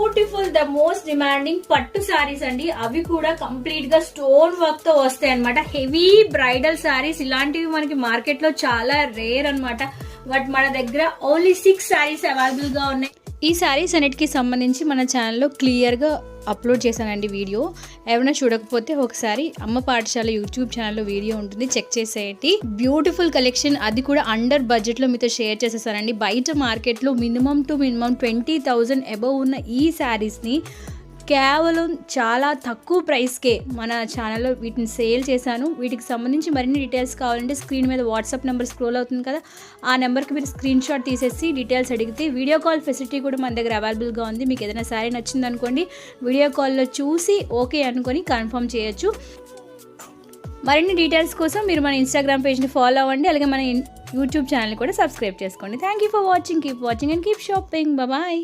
Beautiful the most demanding పట్టు సారీస్ అండి. అవి కూడా కంప్లీట్ గా స్టోన్ వర్క్ తో వస్తాయి అనమాట. హెవీ బ్రైడల్ సారీస్ ఇలాంటివి మనకి మార్కెట్ లో చాలా రేర్ అనమాట. బట్ మన దగ్గర ఓన్లీ 6 సారీస్ అవైలబుల్ గా ఉన్నాయి. ఈ సారీస్ అన్నిటికి సంబంధించి మన ఛానల్లో క్లియర్ గా అప్లోడ్ చేశానండి వీడియో. ఎవరైనా చూడకపోతే ఒకసారి అమ్మ పాఠశాల యూట్యూబ్ ఛానల్లో వీడియో ఉంటుంది, చెక్ చేసేయండి. బ్యూటిఫుల్ కలెక్షన్, అది కూడా అండర్ బడ్జెట్లో మీతో షేర్ చేసేసానండి. బయట మార్కెట్లో మినిమం 20,000 అబవ్ ఉన్న ఈ శారీస్ని కేవలం చాలా తక్కువ ప్రైస్కే మన ఛానల్లో వీటిని సేల్ చేశాను. వీటికి సంబంధించి మరిన్ని డీటెయిల్స్ కావాలంటే స్క్రీన్ మీద వాట్సాప్ నెంబర్ స్క్రోల్ అవుతుంది కదా, ఆ నెంబర్కి మీరు స్క్రీన్ షాట్ తీసేసి డీటెయిల్స్ అడిగితే వీడియో కాల్ ఫెసిలిటీ కూడా మన దగ్గర అవైలబుల్గా ఉంది. మీకు ఏదైనా శారీ నచ్చింది అనుకోండి, వీడియో కాల్లో చూసి ఓకే అనుకొని కన్ఫర్మ్ చేయొచ్చు. మరిన్ని డీటెయిల్స్ కోసం మీరు మన ఇన్స్టాగ్రామ్ పేజ్ని ఫాలో అవ్వండి, అలాగే మన యూట్యూబ్ ఛానల్ని కూడా సబ్స్క్రైబ్ చేసుకోండి. Thank you for watching. Keep watching and keep shopping. Bye.